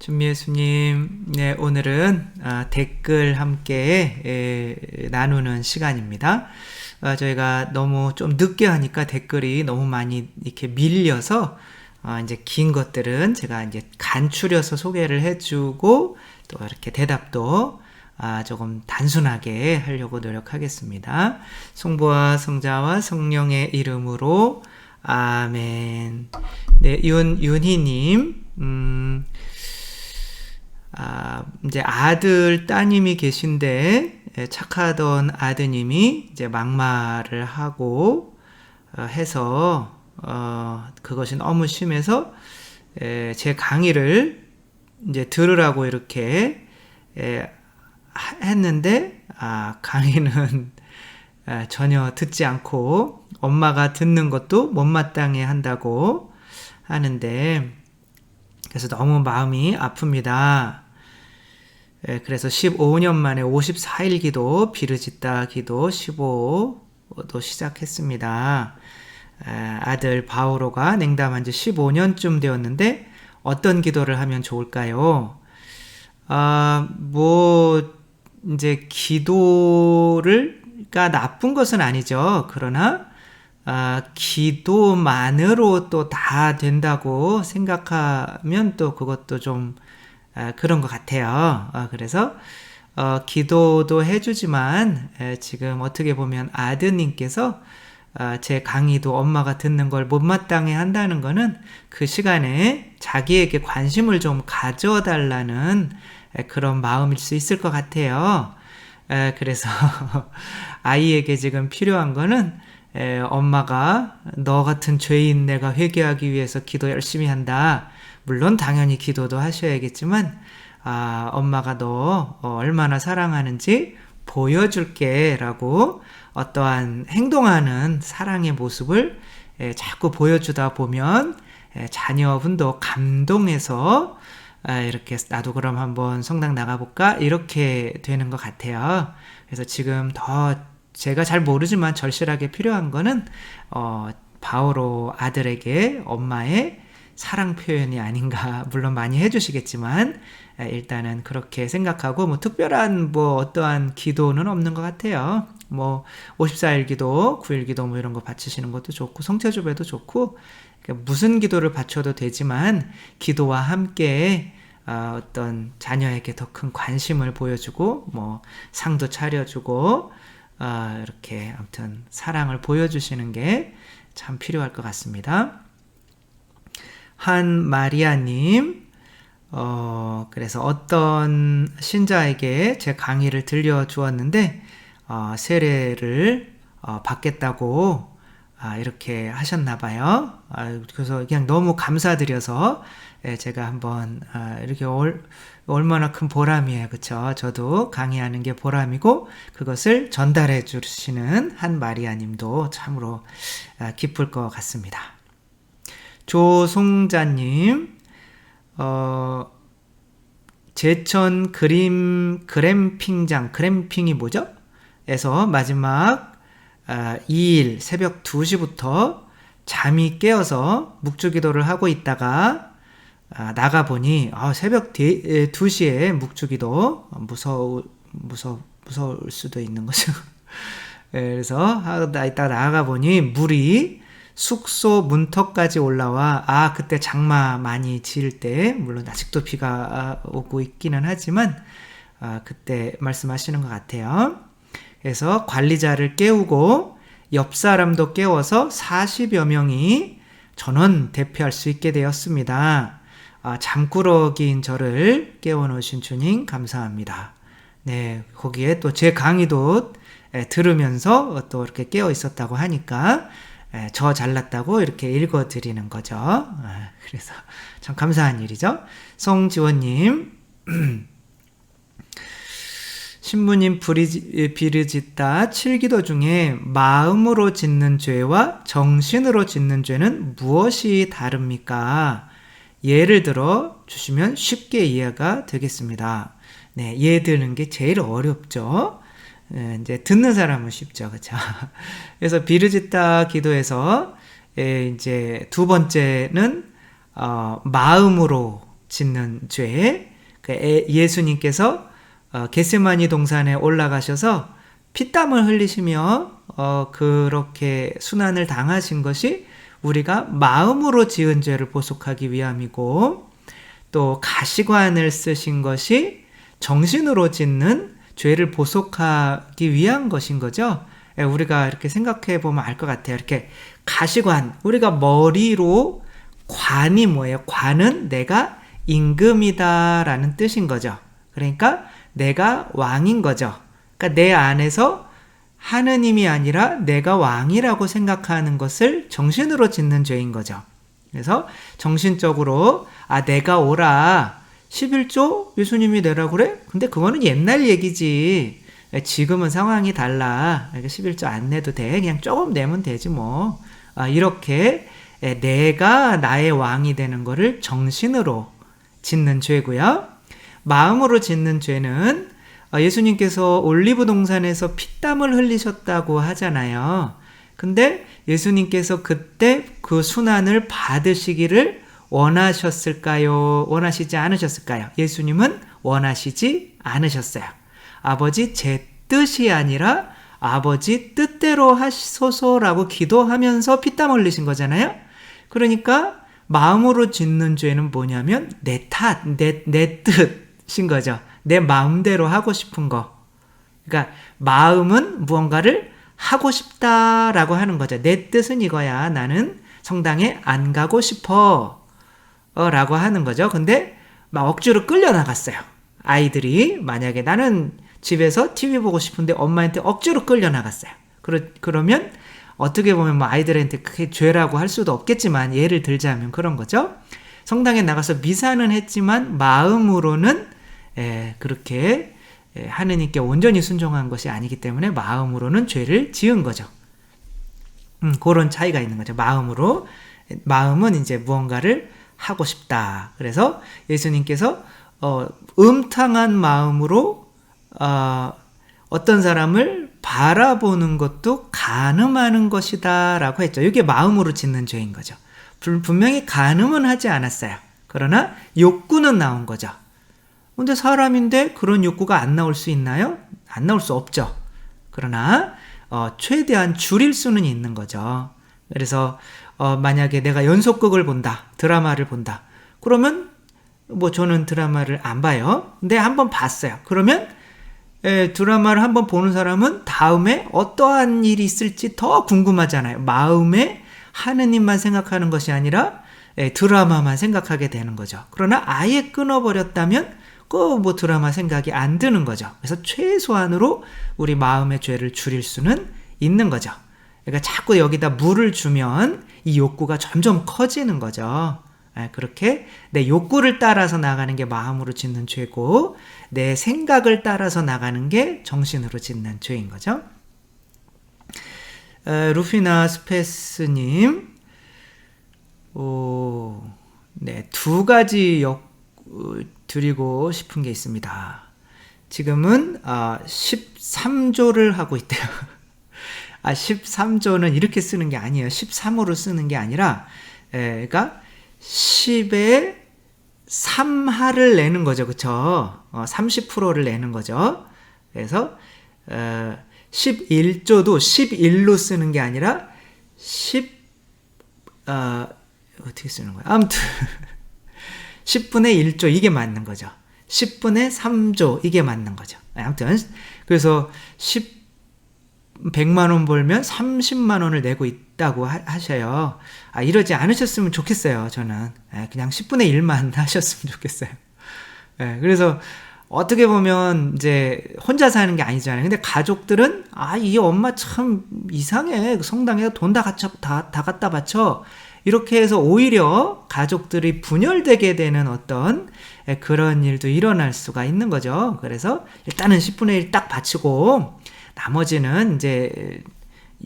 준미예수님, 네, 오늘은 댓글 함께 나누는 시간입니다. 저희가 너무 좀 늦게 하니까 댓글이 너무 많이 이렇게 밀려서 이제 긴 것들은 제가 이제 간추려서 소개를 해주고 또 이렇게 대답도 조금 단순하게 하려고 노력하겠습니다. 성부와 성자와 성령의 이름으로 아멘. 네, 윤희님, 이제 아들, 따님이 계신데, 착하던 아드님이 이제 막말을 하고, 해서, 그것이 너무 심해서, 제 강의를 이제 들으라고 이렇게, 했는데, 강의는 전혀 듣지 않고, 엄마가 듣는 것도 못마땅해 한다고 하는데, 그래서 너무 마음이 아픕니다. 그래서 15년 만에 54일 기도, 비르짓다 기도 15도 시작했습니다. 아들 바오로가 냉담한 지 15년쯤 되었는데 어떤 기도를 하면 좋을까요? 이제 기도가 나쁜 것은 아니죠. 그러나 기도만으로 또 다 된다고 생각하면 또 그것도 좀 그런 것 같아요. 그래서 기도도 해주지만 지금 어떻게 보면 아드님께서 제 강의도 엄마가 듣는 걸 못마땅해 한다는 거는 그 시간에 자기에게 관심을 좀 가져달라는 그런 마음일 수 있을 것 같아요. 그래서 아이에게 지금 필요한 거는 엄마가 너 같은 죄인 내가 회개하기 위해서 기도 열심히 한다. 물론 당연히 기도도 하셔야겠지만 엄마가 너 얼마나 사랑하는지 보여줄게 라고 어떠한 행동하는 사랑의 모습을 자꾸 보여주다 보면 자녀분도 감동해서 이렇게 나도 그럼 한번 성당 나가볼까? 이렇게 되는 것 같아요. 그래서 지금 더 제가 잘 모르지만 절실하게 필요한 거는 바오로 아들에게 엄마의 사랑 표현이 아닌가. 물론 많이 해주시겠지만 일단은 그렇게 생각하고 특별한 어떠한 기도는 없는 것 같아요. 54일 기도, 9일 기도 이런 거 바치시는 것도 좋고 성체주배도 좋고 무슨 기도를 바쳐도 되지만 기도와 함께 어떤 자녀에게 더 큰 관심을 보여주고 상도 차려주고 이렇게 아무튼 사랑을 보여주시는 게 참 필요할 것 같습니다. 한마리아님, 그래서 어떤 신자에게 제 강의를 들려주었는데 세례를 받겠다고 이렇게 하셨나봐요. 그래서 그냥 너무 감사드려서 제가 한번 이렇게 얼마나 큰 보람이에요. 그쵸? 저도 강의하는 게 보람이고 그것을 전달해 주시는 한마리아님도 참으로 기쁠 것 같습니다. 조송자님, 제천 그램핑장, 그램핑이 뭐죠? 에서 마지막 2일 새벽 2시부터 잠이 깨어서 묵주기도를 하고 있다가 나가보니 새벽 2시에 묵주기도 무서울 수도 있는 거죠. 그래서 이따 나가보니 물이 숙소 문턱까지 올라와 그때 장마 많이 지을 때 물론 아직도 비가 오고 있기는 하지만 그때 말씀하시는 것 같아요. 그래서 관리자를 깨우고 옆 사람도 깨워서 40여 명이 전원 대피할 수 있게 되었습니다. 잠꾸러기인 저를 깨워놓으신 주님 감사합니다. 네, 거기에 또 제 강의도 들으면서 또 이렇게 깨어 있었다고 하니까 저 잘났다고 이렇게 읽어드리는 거죠. 그래서 참 감사한 일이죠. 송지원님, 신부님 비르짓다 7기도 중에 마음으로 짓는 죄와 정신으로 짓는 죄는 무엇이 다릅니까? 예를 들어 주시면 쉽게 이해가 되겠습니다. 네, 예를 드는 게 제일 어렵죠. 이제 듣는 사람은 쉽죠. 그쵸? 그래서 비르짓다 기도에서 이제 두 번째는 마음으로 짓는 죄. 예수님께서 겟세마니 동산에 올라가셔서 피땀을 흘리시며 그렇게 순환을 당하신 것이 우리가 마음으로 지은 죄를 보속하기 위함이고, 또 가시관을 쓰신 것이 정신으로 짓는 죄를 보속하기 위한 것인 거죠. 우리가 이렇게 생각해 보면 알 것 같아요. 이렇게 가시관, 우리가 머리로, 관이 뭐예요? 관은 내가 임금이다라는 뜻인 거죠. 그러니까 내가 왕인 거죠. 그러니까 내 안에서 하느님이 아니라 내가 왕이라고 생각하는 것을 정신으로 짓는 죄인 거죠. 그래서 정신적으로 내가 오라, 11조 예수님이 내라고 그래? 근데 그거는 옛날 얘기지. 지금은 상황이 달라. 11조 안 내도 돼. 그냥 조금 내면 되지 뭐. 이렇게 내가 나의 왕이 되는 거를 정신으로 짓는 죄고요. 마음으로 짓는 죄는 예수님께서 올리브 동산에서 피땀을 흘리셨다고 하잖아요. 근데 예수님께서 그때 그 순환을 받으시기를 원하셨을까요? 원하시지 않으셨을까요? 예수님은 원하시지 않으셨어요. 아버지, 제 뜻이 아니라 아버지 뜻대로 하소서라고 기도하면서 피땀 흘리신 거잖아요. 그러니까 마음으로 짓는 죄는 뭐냐면 내 뜻인 거죠. 내 마음대로 하고 싶은 거. 그러니까 마음은 무언가를 하고 싶다라고 하는 거죠. 내 뜻은 이거야. 나는 성당에 안 가고 싶어 라고 하는 거죠. 근데 막 억지로 끌려나갔어요. 아이들이 만약에 나는 집에서 TV 보고 싶은데 엄마한테 억지로 끌려나갔어요. 그러면 어떻게 보면 뭐 아이들한테 그게 죄라고 할 수도 없겠지만 예를 들자면 그런 거죠. 성당에 나가서 미사는 했지만 마음으로는 그렇게 하느님께 온전히 순종한 것이 아니기 때문에 마음으로는 죄를 지은 거죠. 그런 차이가 있는 거죠. 마음은 이제 무언가를 하고 싶다. 그래서 예수님께서 음탕한 마음으로 어떤 사람을 바라보는 것도 간음하는 것이다 라고 했죠. 이게 마음으로 짓는 죄인 거죠. 분명히 간음은 하지 않았어요. 그러나 욕구는 나온 거죠. 근데 사람인데 그런 욕구가 안 나올 수 있나요? 안 나올 수 없죠. 그러나 최대한 줄일 수는 있는 거죠. 그래서 만약에 내가 연속극을 본다, 드라마를 본다. 그러면 뭐 저는 드라마를 안 봐요. 근데 한번 봤어요. 그러면 드라마를 한번 보는 사람은 다음에 어떠한 일이 있을지 더 궁금하잖아요. 마음에 하느님만 생각하는 것이 아니라 드라마만 생각하게 되는 거죠. 그러나 아예 끊어버렸다면 뭐 드라마 생각이 안 드는 거죠. 그래서 최소한으로 우리 마음의 죄를 줄일 수는 있는 거죠. 그러니까 자꾸 여기다 물을 주면 이 욕구가 점점 커지는 거죠. 그렇게 내 욕구를 따라서 나가는 게 마음으로 짓는 죄고, 내 생각을 따라서 나가는 게 정신으로 짓는 죄인 거죠. 루피나 스페스님, 네, 두 가지 드리고 싶은 게 있습니다. 지금은 13조를 하고 있대요. 13조는 이렇게 쓰는 게 아니에요. 13호로 쓰는 게 아니라, 그러니까 10에 3하를 내는 거죠. 그쵸? 30%를 내는 거죠. 그래서 11조도 11로 쓰는 게 아니라 어떻게 쓰는 거야? 아무튼 10분의 1조 이게 맞는 거죠. 10분의 3조 이게 맞는 거죠. 아무튼 그래서 100만 원 벌면 30만 원을 내고 있다고 하셔요. 이러지 않으셨으면 좋겠어요. 저는 그냥 10분의 1만 하셨으면 좋겠어요. 그래서 어떻게 보면 이제 혼자 사는 게 아니잖아요. 근데 가족들은 이 엄마 참 이상해. 성당에 돈 다 갖다 바쳐. 이렇게 해서 오히려 가족들이 분열되게 되는 어떤 그런 일도 일어날 수가 있는 거죠. 그래서 일단은 10분의 1 딱 바치고 나머지는 이제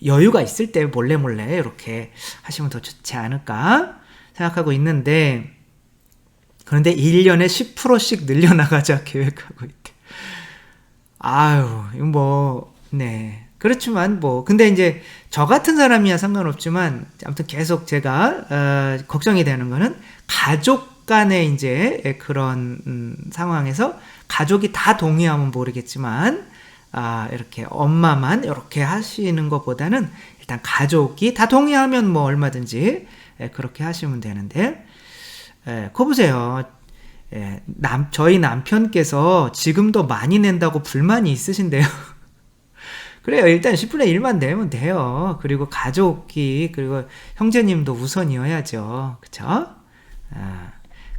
여유가 있을 때 몰래 이렇게 하시면 더 좋지 않을까 생각하고 있는데, 그런데 1년에 10%씩 늘려나가자 계획하고 있대. 이거 네. 그렇지만 근데 이제 저 같은 사람이야 상관없지만, 아무튼 계속 제가 걱정이 되는 거는 가족 간의 이제 그런 상황에서 가족이 다 동의하면 모르겠지만 이렇게 엄마만 이렇게 하시는 것보다는 일단 가족이 다 동의하면 뭐 얼마든지 그렇게 하시면 되는데, 그거 보세요. 저희 남편께서 지금도 많이 낸다고 불만이 있으신데요. 그래요. 일단 10분의 1만 내면 돼요. 그리고 가족이, 그리고 형제님도 우선이어야죠. 그쵸?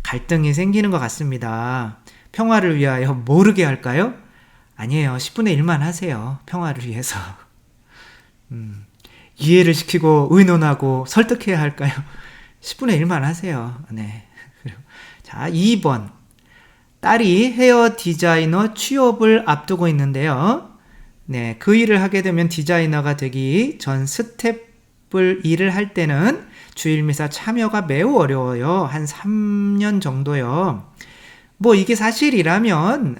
갈등이 생기는 것 같습니다. 평화를 위하여 모르게 할까요? 아니에요. 10분의 1만 하세요. 평화를 위해서. 이해를 시키고 의논하고 설득해야 할까요? 10분의 1만 하세요. 네. 자, 2번. 딸이 헤어 디자이너 취업을 앞두고 있는데요. 네, 그 일을 하게 되면 디자이너가 되기 전 스텝을 일을 할 때는 주일미사 참여가 매우 어려워요. 한 3년 정도요. 뭐 이게 사실이라면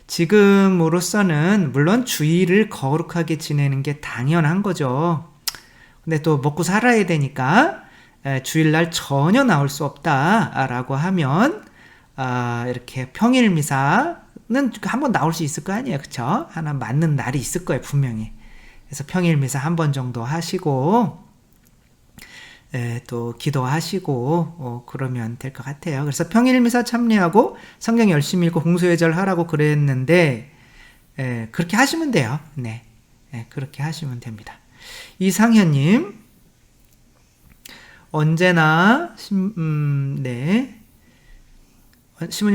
지금으로서는 물론 주일을 거룩하게 지내는 게 당연한 거죠. 근데 또 먹고 살아야 되니까 주일날 전혀 나올 수 없다라고 하면 이렇게 평일미사는 한번 나올 수 있을 거 아니에요. 그쵸? 하나 맞는 날이 있을 거예요. 분명히. 그래서 평일미사 한 번 정도 하시고 또 기도하시고 그러면 될 것 같아요. 그래서 평일미사 참여하고 성경 열심히 읽고 공소예절 하라고 그랬는데 그렇게 하시면 돼요. 네, 그렇게 하시면 됩니다. 이상현님, 언제나 시모님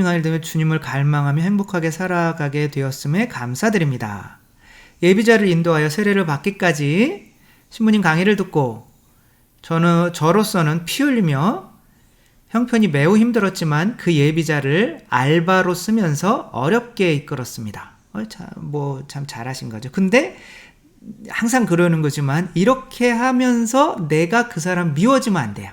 강의를 들으며 주님을 갈망하며 행복하게 살아가게 되었음에 감사드립니다. 예비자를 인도하여 세례를 받기까지 신부님 강의를 듣고 저로서는 피 흘리며 형편이 매우 힘들었지만 그 예비자를 알바로 쓰면서 어렵게 이끌었습니다. 참 잘하신 거죠. 근데 항상 그러는 거지만 이렇게 하면서 내가 그 사람 미워지면 안 돼요.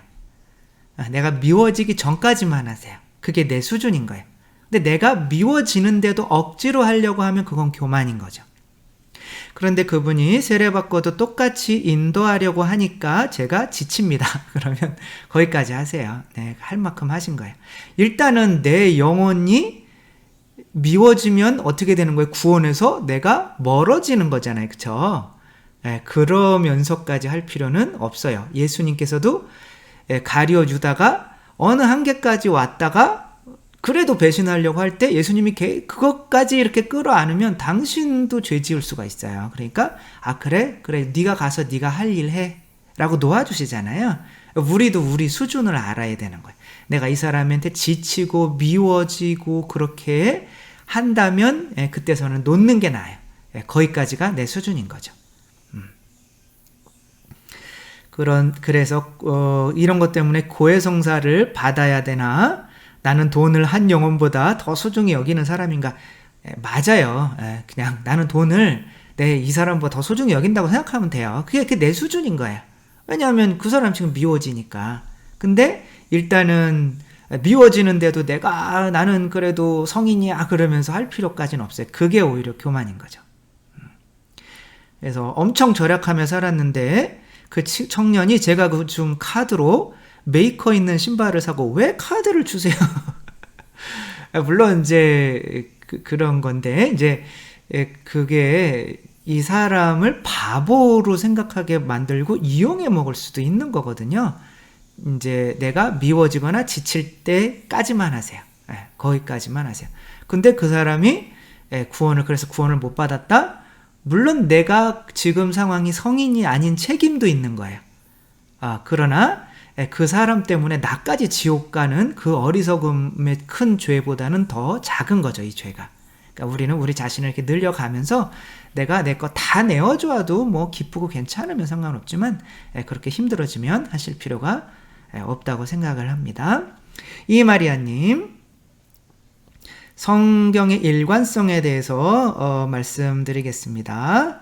내가 미워지기 전까지만 하세요. 그게 내 수준인 거예요. 근데 내가 미워지는데도 억지로 하려고 하면 그건 교만인 거죠. 그런데 그분이 세례받고도 똑같이 인도하려고 하니까 제가 지칩니다. 그러면 거기까지 하세요. 네, 할 만큼 하신 거예요. 일단은 내 영혼이 미워지면 어떻게 되는 거예요? 구원에서 내가 멀어지는 거잖아요. 그쵸? 네, 그러면서까지 할 필요는 없어요. 예수님께서도 가리워주다가 어느 한계까지 왔다가 그래도 배신하려고 할 때 예수님이 그것까지 이렇게 끌어안으면 당신도 죄 지을 수가 있어요. 그러니까 그래 네가 가서 네가 할 일 해 라고 놓아주시잖아요. 우리도 우리 수준을 알아야 되는 거예요. 내가 이 사람한테 지치고 미워지고 그렇게 한다면 그때서는 놓는 게 나아요. 거기까지가 내 수준인 거죠. 그래서 이런 것 때문에 고해성사를 받아야 되나? 나는 돈을 한 영혼보다 더 소중히 여기는 사람인가? 맞아요. 그냥 나는 돈을 이 사람보다 더 소중히 여긴다고 생각하면 돼요. 그게 내 수준인 거예요. 왜냐하면 그 사람 지금 미워지니까. 근데 일단은 미워지는데도 나는 그래도 성인이야 그러면서 할 필요까지는 없어요. 그게 오히려 교만인 거죠. 그래서 엄청 절약하며 살았는데 그 청년이 제가 준 카드로 메이커 있는 신발을 사고 왜 카드를 주세요? 물론 이제 그런 건데 이제 그게 이 사람을 바보로 생각하게 만들고 이용해 먹을 수도 있는 거거든요. 이제 내가 미워지거나 지칠 때까지만 하세요. 거기까지만 하세요. 근데 그 사람이 그래서 구원을 못 받았다? 물론 내가 지금 상황이 성인이 아닌 책임도 있는 거예요. 그러나 그 사람 때문에 나까지 지옥 가는 그 어리석음의 큰 죄보다는 더 작은 거죠, 이 죄가. 그러니까 우리는 우리 자신을 이렇게 늘려가면서 내가 내 거 다 내어줘도 뭐 기쁘고 괜찮으면 상관없지만 그렇게 힘들어지면 하실 필요가 없다고 생각을 합니다. 이마리아님, 성경의 일관성에 대해서 말씀드리겠습니다.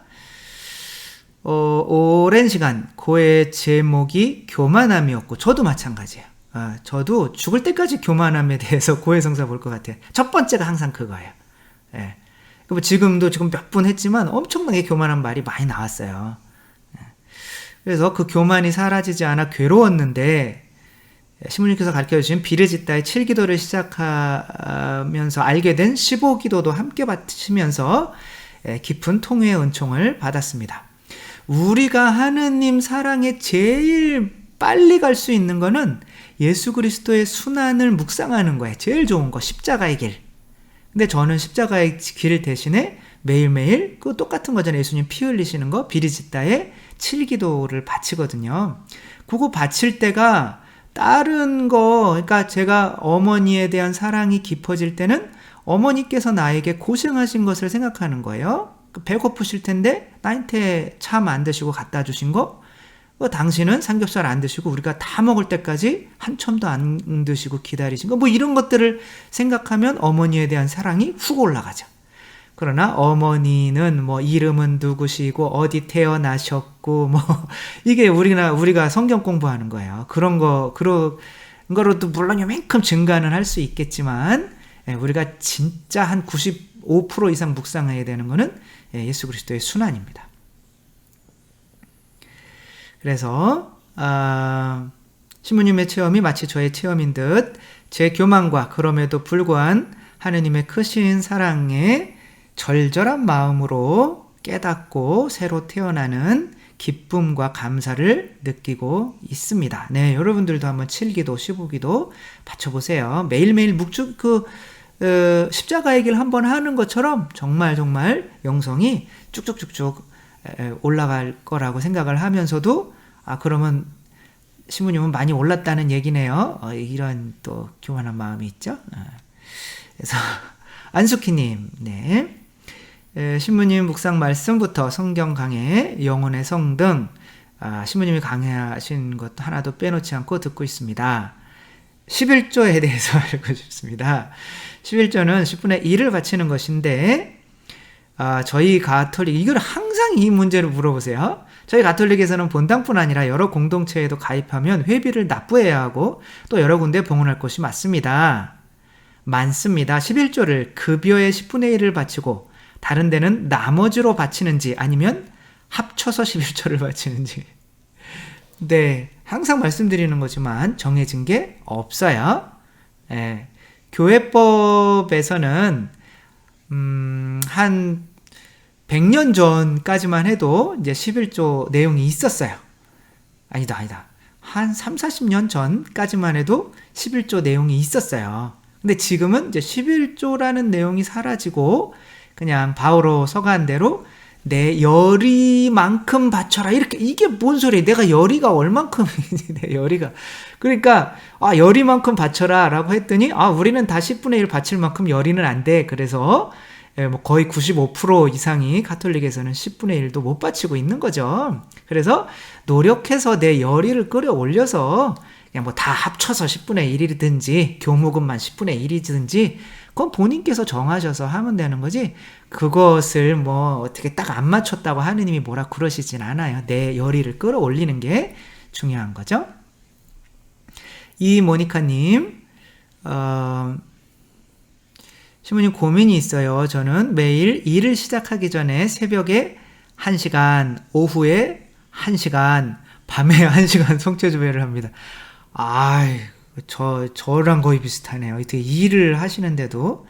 오랜 시간 고의 제목이 교만함이었고 저도 마찬가지예요. 저도 죽을 때까지 교만함에 대해서 고해성사 볼 것 같아요. 첫 번째가 항상 그거예요. 지금도 지금 몇 분 했지만 엄청나게 교만한 말이 많이 나왔어요. 그래서 그 교만이 사라지지 않아 괴로웠는데 신부님께서 가르쳐주신 비르지다의 7기도를 시작하면서 알게 된 15기도도 함께 바치면서 깊은 통회의 은총을 받았습니다. 우리가 하느님 사랑에 제일 빨리 갈 수 있는 거는 예수 그리스도의 순환을 묵상하는 거예요. 제일 좋은 거, 십자가의 길. 근데 저는 십자가의 길 대신에 매일매일 그 똑같은 거잖아요. 예수님 피 흘리시는 거, 비르지다의 7기도를 바치거든요. 그거 바칠 때가 다른 거, 그러니까 제가 어머니에 대한 사랑이 깊어질 때는 어머니께서 나에게 고생하신 것을 생각하는 거예요. 배고프실 텐데 나한테 참 안 드시고 갖다 주신 거, 당신은 삼겹살 안 드시고 우리가 다 먹을 때까지 한 첨도 안 드시고 기다리신 거, 뭐 이런 것들을 생각하면 어머니에 대한 사랑이 훅 올라가죠. 그러나 어머니는 뭐 이름은 누구시고 어디 태어나셨고 뭐 이게 우리가 성경 공부하는 거예요. 그런 거로도 물론 요만큼 증가는 할 수 있겠지만 우리가 진짜 한 95% 이상 묵상해야 되는 거는 예수 그리스도의 순환입니다. 그래서 신부님의 체험이 마치 저의 체험인 듯 제 교만과 그럼에도 불구한 하느님의 크신 사랑에 절절한 마음으로 깨닫고 새로 태어나는 기쁨과 감사를 느끼고 있습니다. 네, 여러분들도 한번 7기도, 15기도 바쳐보세요. 매일매일 십자가의 길 한번 하는 것처럼 정말 영성이 쭉쭉쭉쭉 올라갈 거라고 생각을 하면서도 그러면 신부님은 많이 올랐다는 얘기네요. 이런 또 교만한 마음이 있죠. 그래서 안숙희님, 네. 신부님 묵상 말씀부터 성경 강해, 영혼의 성 등 신부님이 강해하신 것 하나도 빼놓지 않고 듣고 있습니다. 11조에 대해서 알고 싶습니다. 11조는 10분의 1을 바치는 것인데 저희 가톨릭, 이걸 항상 이 문제를 물어보세요. 저희 가톨릭에서는 본당뿐 아니라 여러 공동체에도 가입하면 회비를 납부해야 하고 또 여러 군데 봉헌할 곳이 많습니다. 11조를 급여의 10분의 1을 바치고 다른 데는 나머지로 바치는지 아니면 합쳐서 11조를 바치는지. 네, 항상 말씀드리는 거지만 정해진 게 없어요. 교회법에서는 한 100년 전까지만 해도 이제 11조 내용이 있었어요. 아니다. 한 30-40년 전까지만 해도 11조 내용이 있었어요. 근데 지금은 이제 11조라는 내용이 사라지고 그냥 바오로 서간대로 내 열이만큼 바쳐라, 이렇게. 이게 뭔 소리야? 내가 열이가 얼만큼이지? 내 열이가. 그러니까 열이만큼 바쳐라 라고 했더니 우리는 다 10분의 1 바칠 만큼 열이는 안 돼. 그래서 뭐 거의 95% 이상이 가톨릭에서는 10분의 1도 못 바치고 있는 거죠. 그래서 노력해서 내 열의를 끌어올려서 그냥 뭐 다 합쳐서 10분의 1이든지 교무금만 10분의 1이든지 그건 본인께서 정하셔서 하면 되는 거지, 그것을 뭐 어떻게 딱 안 맞췄다고 하느님이 뭐라 그러시진 않아요. 내 열의를 끌어올리는 게 중요한 거죠. 이모니카님, 신부님 고민이 있어요. 저는 매일 일을 시작하기 전에 새벽에 1시간, 오후에 1시간, 밤에 1시간 성체주배를 합니다. 저랑 거의 비슷하네요. 어떻게 일을 하시는데도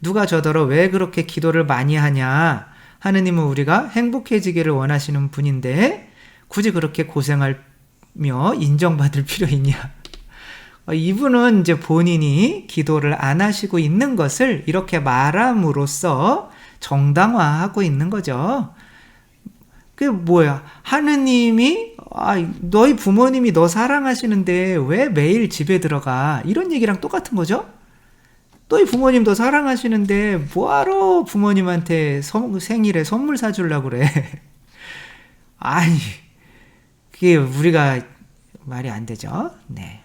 누가 저더러 왜 그렇게 기도를 많이 하냐. 하느님은 우리가 행복해지기를 원하시는 분인데 굳이 그렇게 고생하며 인정받을 필요 있냐. 이분은 이제 본인이 기도를 안 하시고 있는 것을 이렇게 말함으로써 정당화하고 있는 거죠. 그게 뭐야? 하느님이 너희 부모님이 너 사랑하시는데 왜 매일 집에 들어가? 이런 얘기랑 똑같은 거죠? 너희 부모님 너 사랑하시는데 뭐하러 부모님한테 생일에 선물 사주려고 그래? 그게 우리가 말이 안 되죠. 네.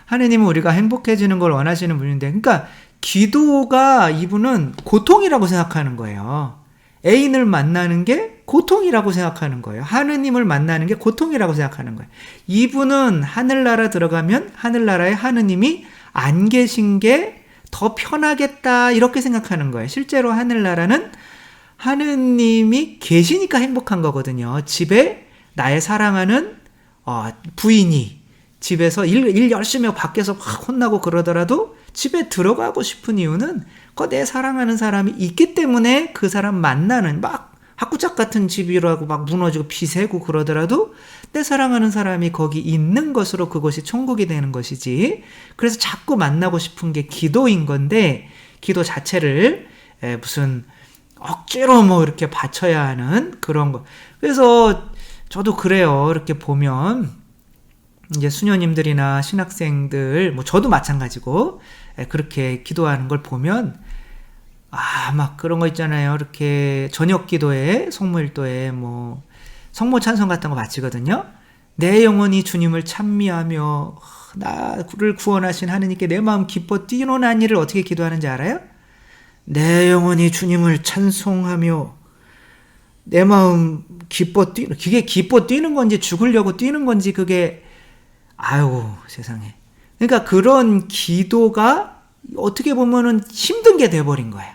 하느님은 우리가 행복해지는 걸 원하시는 분인데, 그러니까 기도가 이분은 고통이라고 생각하는 거예요. 애인을 만나는 게 고통이라고 생각하는 거예요. 하느님을 만나는 게 고통이라고 생각하는 거예요. 이분은 하늘나라 들어가면 하늘나라에 하느님이 안 계신 게 더 편하겠다, 이렇게 생각하는 거예요. 실제로 하늘나라는 하느님이 계시니까 행복한 거거든요. 집에 나의 사랑하는 부인이 집에서 일 열심히 하고 밖에서 막 혼나고 그러더라도 집에 들어가고 싶은 이유는 내 사랑하는 사람이 있기 때문에 그 사람 만나는, 막 학구짝 같은 집이라고 막 무너지고 비 새고 그러더라도 내 사랑하는 사람이 거기 있는 것으로 그곳이 천국이 되는 것이지. 그래서 자꾸 만나고 싶은 게 기도인 건데, 기도 자체를 무슨 억지로 뭐 이렇게 바쳐야 하는 그런 거. 그래서 저도 그래요. 이렇게 보면 이제 수녀님들이나 신학생들, 뭐 저도 마찬가지고 그렇게 기도하는 걸 보면 막 그런 거 있잖아요. 이렇게 저녁 기도에, 성모일도에 뭐 성모 찬송 같은 거 마치거든요. 내 영혼이 주님을 찬미하며 나를 구원하신 하느님께 내 마음 기뻐 뛰노나니를 어떻게 기도하는지 알아요? 내 영혼이 주님을 찬송하며 내 마음 기뻐 뛰는, 그게 기뻐 뛰는 건지 죽으려고 뛰는 건지, 그게 아유 세상에. 그러니까 그런 기도가 어떻게 보면은 힘든 게 돼버린 거예요.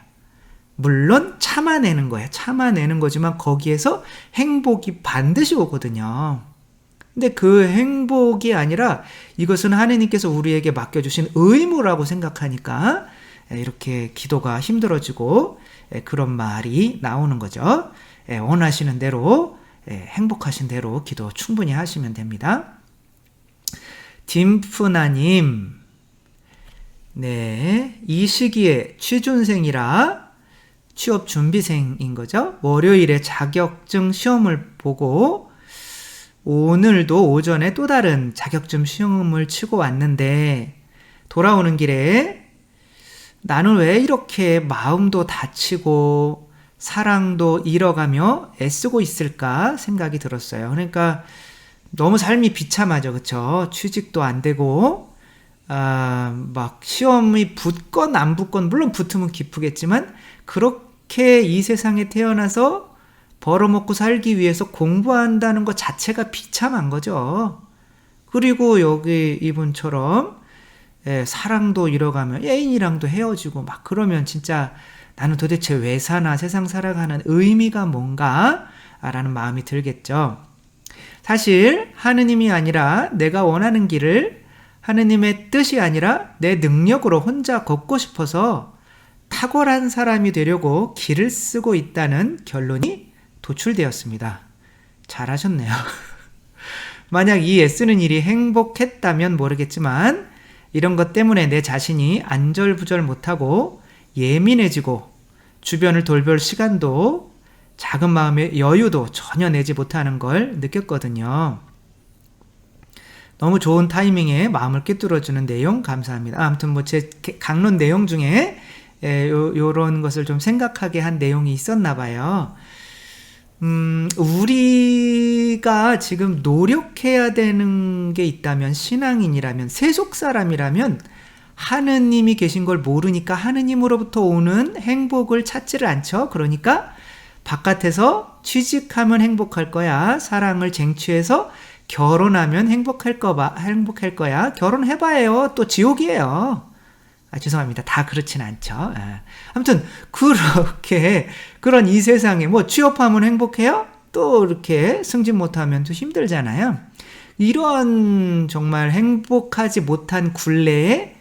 물론 참아내는 거예요. 참아내는 거지만 거기에서 행복이 반드시 오거든요. 근데 그 행복이 아니라 이것은 하느님께서 우리에게 맡겨주신 의무라고 생각하니까 이렇게 기도가 힘들어지고 그런 말이 나오는 거죠. 원하시는 대로, 행복하신 대로 기도 충분히 하시면 됩니다. 딤프나님, 네, 이 시기에 취준생이라 취업 준비생인 거죠. 월요일에 자격증 시험을 보고 오늘도 오전에 또 다른 자격증 시험을 치고 왔는데, 돌아오는 길에 나는 왜 이렇게 마음도 다치고 사랑도 잃어가며 애쓰고 있을까 생각이 들었어요. 그러니까 너무 삶이 비참하죠. 그쵸? 취직도 안 되고 막 시험이 붙건 안 붙건, 물론 붙으면 기쁘겠지만 그렇게 이 세상에 태어나서 벌어먹고 살기 위해서 공부한다는 것 자체가 비참한 거죠. 그리고 여기 이분처럼 사랑도 잃어가면 애인이랑도 헤어지고 막 그러면 진짜 나는 도대체 왜 사나, 세상 살아가는 의미가 뭔가 라는 마음이 들겠죠. 사실 하느님이 아니라 내가 원하는 길을, 하느님의 뜻이 아니라 내 능력으로 혼자 걷고 싶어서 탁월한 사람이 되려고 길을 쓰고 있다는 결론이 도출되었습니다. 잘하셨네요. 만약 이 애쓰는 일이 행복했다면 모르겠지만 이런 것 때문에 내 자신이 안절부절 못하고 예민해지고 주변을 돌볼 시간도, 작은 마음의 여유도 전혀 내지 못하는 걸 느꼈거든요. 너무 좋은 타이밍에 마음을 꿰뚫어주는 내용 감사합니다. 아무튼 뭐 제 강론 내용 중에 요런 것을 좀 생각하게 한 내용이 있었나 봐요. 우리가 지금 노력해야 되는 게 있다면, 신앙인이라면, 세속 사람이라면 하느님이 계신 걸 모르니까 하느님으로부터 오는 행복을 찾지를 않죠. 그러니까 바깥에서 취직하면 행복할 거야, 사랑을 쟁취해서 결혼하면 행복할 거야, 결혼해봐요, 또 지옥이에요. 죄송합니다. 다 그렇진 않죠. 아무튼 그렇게, 그런 이 세상에 뭐 취업하면 행복해요? 또 이렇게 승진 못하면 또 힘들잖아요. 이런 정말 행복하지 못한 굴레에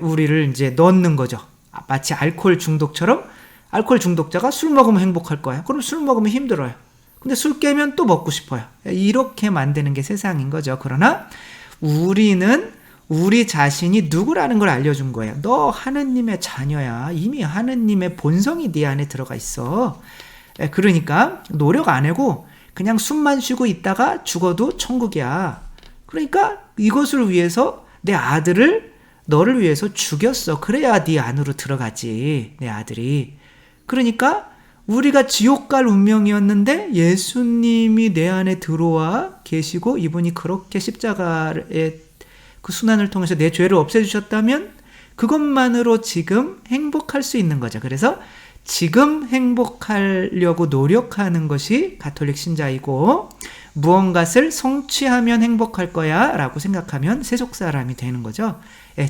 우리를 이제 넣는 거죠. 마치 알코올 중독처럼, 알코올 중독자가 술 먹으면 행복할 거야. 그럼 술 먹으면 힘들어요. 근데 술 깨면 또 먹고 싶어요. 이렇게 만드는 게 세상인 거죠. 그러나 우리는 우리 자신이 누구라는 걸 알려준 거예요. 너 하느님의 자녀야. 이미 하느님의 본성이 네 안에 들어가 있어. 그러니까 노력 안 하고 그냥 숨만 쉬고 있다가 죽어도 천국이야. 그러니까 이것을 위해서 내 아들을 너를 위해서 죽였어. 그래야 네 안으로 들어가지, 내 아들이. 그러니까 우리가 지옥 갈 운명이었는데 예수님이 내 안에 들어와 계시고 이분이 그렇게 십자가의 그 순환을 통해서 내 죄를 없애주셨다면 그것만으로 지금 행복할 수 있는 거죠. 그래서 지금 행복하려고 노력하는 것이 가톨릭 신자이고, 무언가를 성취하면 행복할 거야 라고 생각하면 세속 사람이 되는 거죠.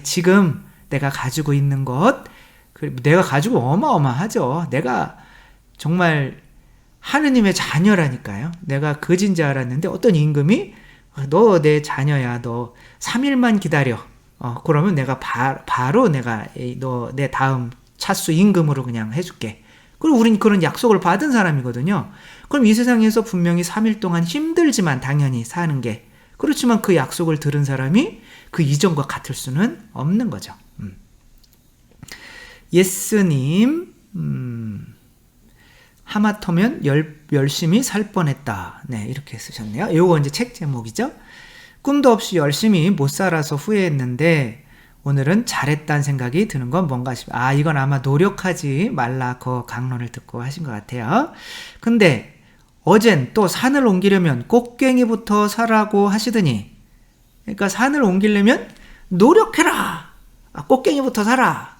지금 내가 가지고 있는 것, 내가 가지고 어마어마하죠. 내가 정말 하느님의 자녀라니까요. 내가 거진 줄 알았는데 어떤 임금이 너 내 자녀야. 너 3일만 기다려. 그러면 내가 바로 내가 너 내 다음 차수 임금으로 그냥 해줄게. 그리고 우린 그런 약속을 받은 사람이거든요. 그럼 이 세상에서 분명히 3일 동안 힘들지만 당연히 사는 게, 그렇지만 그 약속을 들은 사람이 그 이전과 같을 수는 없는 거죠. 예스님, 하마터면 열심히 살 뻔했다. 네, 이렇게 쓰셨네요. 요거 이제 책 제목이죠. 꿈도 없이 열심히 못 살아서 후회했는데 오늘은 잘했다는 생각이 드는 건 뭔가 싶어요. 이건 아마 노력하지 말라 그 강론을 듣고 하신 것 같아요. 근데 어젠 또 산을 옮기려면 꽃갱이부터 사라고 하시더니, 그러니까 산을 옮기려면 노력해라. 꽃갱이부터 사라.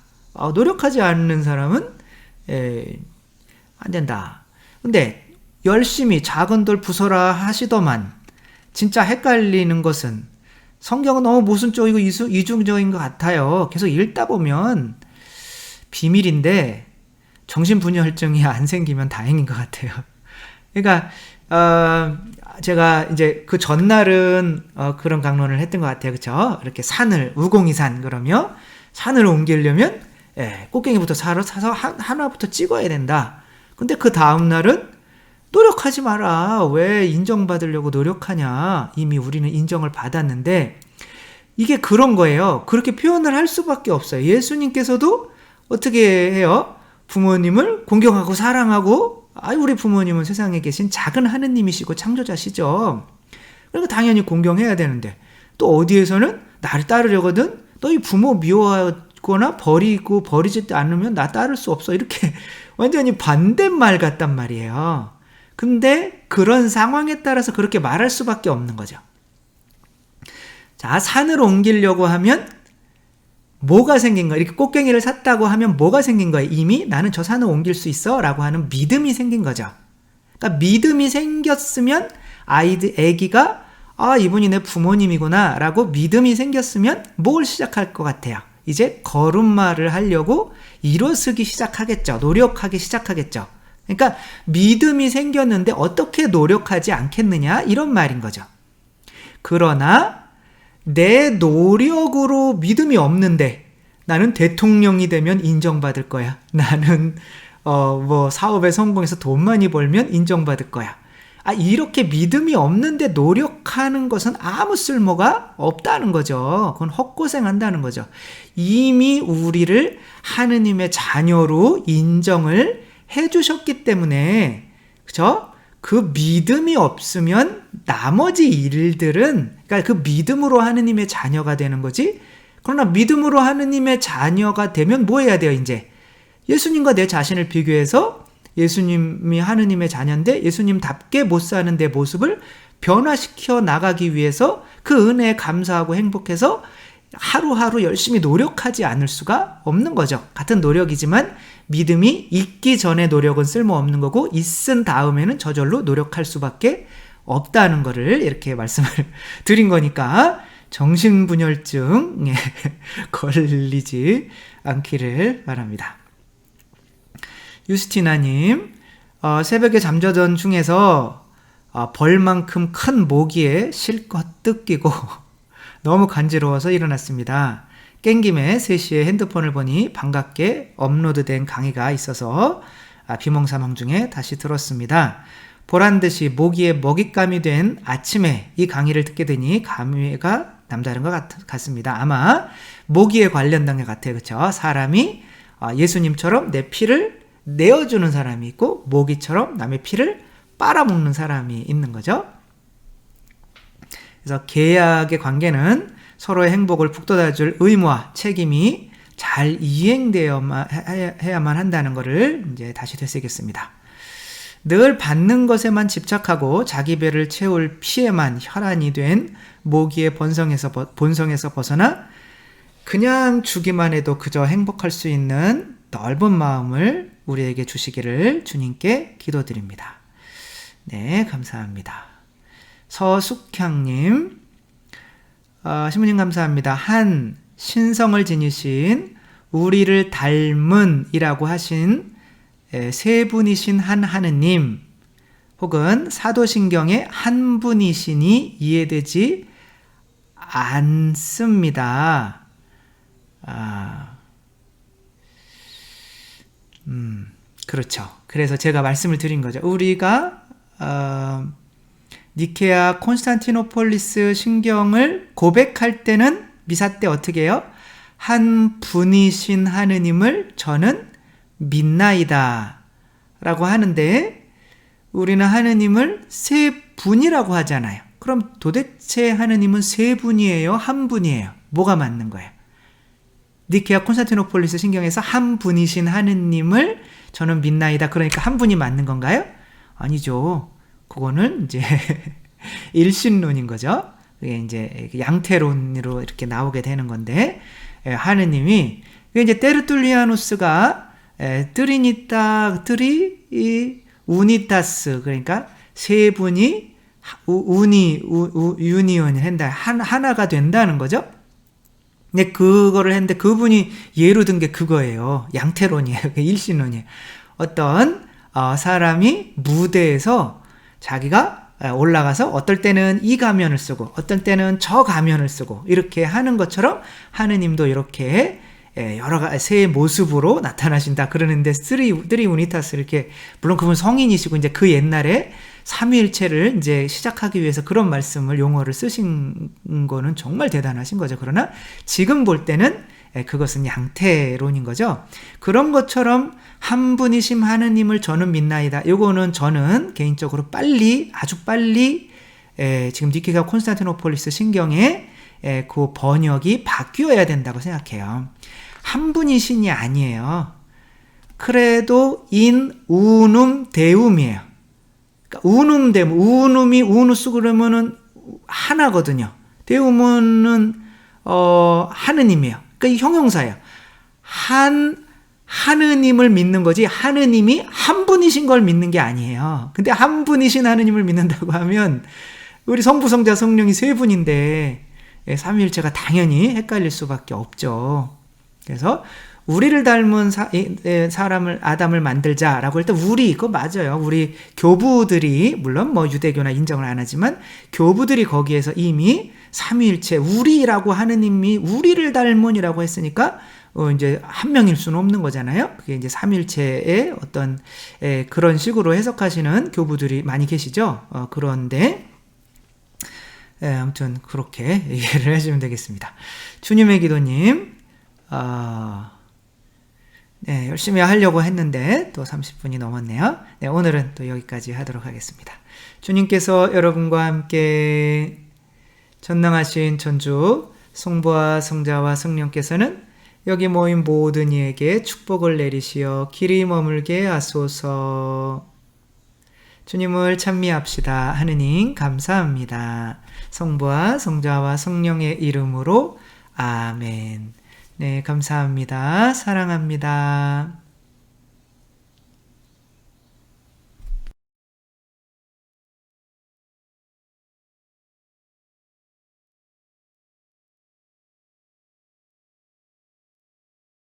노력하지 않는 사람은 안 된다. 근데 열심히 작은 돌 부숴라 하시더만, 진짜 헷갈리는 것은 성경은 너무 모순적이고 이중적인 것 같아요. 계속 읽다 보면 비밀인데 정신분열증이 안 생기면 다행인 것 같아요. 그러니까 제가 이제 그 전날은 그런 강론을 했던 것 같아요. 그렇죠? 이렇게 산을 우공이산 그러면 산을 옮기려면 꽃갱이부터 사서 하나부터 찍어야 된다. 근데 그 다음 날은 노력하지 마라. 왜 인정받으려고 노력하냐. 이미 우리는 인정을 받았는데, 이게 그런 거예요. 그렇게 표현을 할 수밖에 없어요. 예수님께서도 어떻게 해요? 부모님을 공경하고 사랑하고, 우리 부모님은 세상에 계신 작은 하느님이시고 창조자시죠. 그러니까 당연히 공경해야 되는데, 또 어디에서는 나를 따르려거든 너희 부모 미워하거나 버리지 않으면 나 따를 수 없어. 이렇게 완전히 반대말 같단 말이에요. 근데 그런 상황에 따라서 그렇게 말할 수밖에 없는 거죠. 자, 산을 옮기려고 하면 뭐가 생긴 거야? 이렇게 꽃갱이를 샀다고 하면 뭐가 생긴 거야? 이미 나는 저 산을 옮길 수 있어 라고 하는 믿음이 생긴 거죠. 그러니까 믿음이 생겼으면 애기가 이분이 내 부모님이구나 라고 믿음이 생겼으면 뭘 시작할 것 같아요? 이제 걸음마를 하려고 일어서기 시작하겠죠. 노력하기 시작하겠죠. 그러니까 믿음이 생겼는데 어떻게 노력하지 않겠느냐 이런 말인 거죠. 그러나 내 노력으로 믿음이 없는데 나는 대통령이 되면 인정받을 거야. 나는 사업에 성공해서 돈 많이 벌면 인정받을 거야. 이렇게 믿음이 없는데 노력하는 것은 아무 쓸모가 없다는 거죠. 그건 헛고생한다는 거죠. 이미 우리를 하느님의 자녀로 인정을 해주셨기 때문에, 그죠? 그 믿음이 없으면 나머지 일들은, 그러니까 그 믿음으로 하느님의 자녀가 되는 거지. 그러나 믿음으로 하느님의 자녀가 되면 뭐 해야 돼요, 이제? 예수님과 내 자신을 비교해서 예수님이 하느님의 자녀인데 예수님답게 못 사는 내 모습을 변화시켜 나가기 위해서 그 은혜에 감사하고 행복해서 하루하루 열심히 노력하지 않을 수가 없는 거죠. 같은 노력이지만 믿음이 있기 전에 노력은 쓸모없는 거고 있은 다음에는 저절로 노력할 수밖에 없다는 거를 이렇게 말씀을 드린 거니까 정신분열증에 걸리지 않기를 바랍니다. 유스티나님, 새벽에 잠자던 중에서 벌만큼 큰 모기에 실컷 뜯기고 너무 간지러워서 일어났습니다. 깬김에 3시에 핸드폰을 보니 반갑게 업로드된 강의가 있어서 비몽사몽 중에 다시 들었습니다. 보란듯이 모기에 먹잇감이 된 아침에 이 강의를 듣게 되니 감회가 남다른 것 같습니다. 아마 모기에 관련된 것 같아요. 그렇죠? 사람이 예수님처럼 내 피를 내어주는 사람이 있고 모기처럼 남의 피를 빨아먹는 사람이 있는 거죠. 그래서 계약의 관계는 서로의 행복을 북돋아줄 의무와 책임이 잘 이행되어야만 한다는 것을 이제 다시 되새겼습니다. 늘 받는 것에만 집착하고 자기 배를 채울 피에만 혈안이 된 모기의 본성에서 벗어나 그냥 주기만 해도 그저 행복할 수 있는 넓은 마음을 우리에게 주시기를 주님께 기도드립니다. 네, 감사합니다. 서숙향님, 신부님 감사합니다. 한 신성을 지니신 우리를 닮은 이라고 하신 세 분이신 한 하느님, 혹은 사도신경의 한 분이시니 이해되지 않습니다. 그렇죠. 그래서 제가 말씀을 드린 거죠. 우리가 니케아 콘스탄티노폴리스 신경을 고백할 때는 미사 때 어떻게 해요? 한 분이신 하느님을 저는 믿나이다 라고 하는데, 우리는 하느님을 세 분이라고 하잖아요. 그럼 도대체 하느님은 세 분이에요? 한 분이에요? 뭐가 맞는 거예요? 니케아 콘스탄티노폴리스 신경에서 한 분이신 하느님을 저는 믿나이다. 그러니까 한 분이 맞는 건가요? 아니죠. 그거는 이제 일신론인 거죠. 그게 이제 양태론으로 이렇게 나오게 되는 건데, 하느님이 이제 테르툴리아누스가 트리니타 우니타스, 그러니까 세 분이 유니온을 한다, 하나가 된다는 거죠. 근데 그거를 했는데 그분이 예로 든 게 그거예요. 양태론이에요. 일신론이에요. 어떤 사람이 무대에서 자기가 올라가서 어떨 때는 이 가면을 쓰고 어떨 때는 저 가면을 쓰고 이렇게 하는 것처럼 하느님도 이렇게 여러 가지 세 모습으로 나타나신다 그러는데, 쓰리 우니타스, 이렇게, 물론 그분 성인이시고 이제 그 옛날에 삼위일체를 이제 시작하기 위해서 그런 말씀을, 용어를 쓰신 거는 정말 대단하신 거죠. 그러나 지금 볼 때는 그것은 양태론인 거죠. 그런 것처럼 한 분이신 하느님을 저는 믿나이다. 요거는 저는 개인적으로 아주 빨리 지금 니케아 콘스탄티노폴리스 신경에 그 번역이 바뀌어야 된다고 생각해요. 한 분이신이 아니에요. 그래도 인 운um 데움이에요. 그러니까 운um 데움, 운um이 우누스 그러면은 하나거든요. 데움은 하느님이에요. 그러니까 이 형용사예요. 하느님을 믿는 거지, 하느님이 한 분이신 걸 믿는 게 아니에요. 근데 한 분이신 하느님을 믿는다고 하면 우리 성부, 성자, 성령이 세 분인데 삼위일체가 당연히 헷갈릴 수밖에 없죠. 그래서 우리를 닮은 사람을, 아담을 만들자라고 할 때 우리, 그거 맞아요. 우리 교부들이, 물론 뭐 유대교나 인정을 안 하지만 교부들이 거기에서 이미 삼위일체, 우리라고 하느님이 우리를 닮은이라고 했으니까 이제 한 명일 수는 없는 거잖아요. 그게 이제 삼위일체의 어떤 그런 식으로 해석하시는 교부들이 많이 계시죠. 그런데 아무튼 그렇게 이해를 해주시면 되겠습니다. 주님의 기도님, 네, 열심히 하려고 했는데 또 30분이 넘었네요. 네, 오늘은 또 여기까지 하도록 하겠습니다. 주님께서 여러분과 함께 전능하신 천주 성부와 성자와 성령께서는 여기 모인 모든 이에게 축복을 내리시어 길이 머물게 하소서. 주님을 찬미합시다. 하느님 감사합니다. 성부와 성자와 성령의 이름으로 아멘. 네, 감사합니다. 사랑합니다.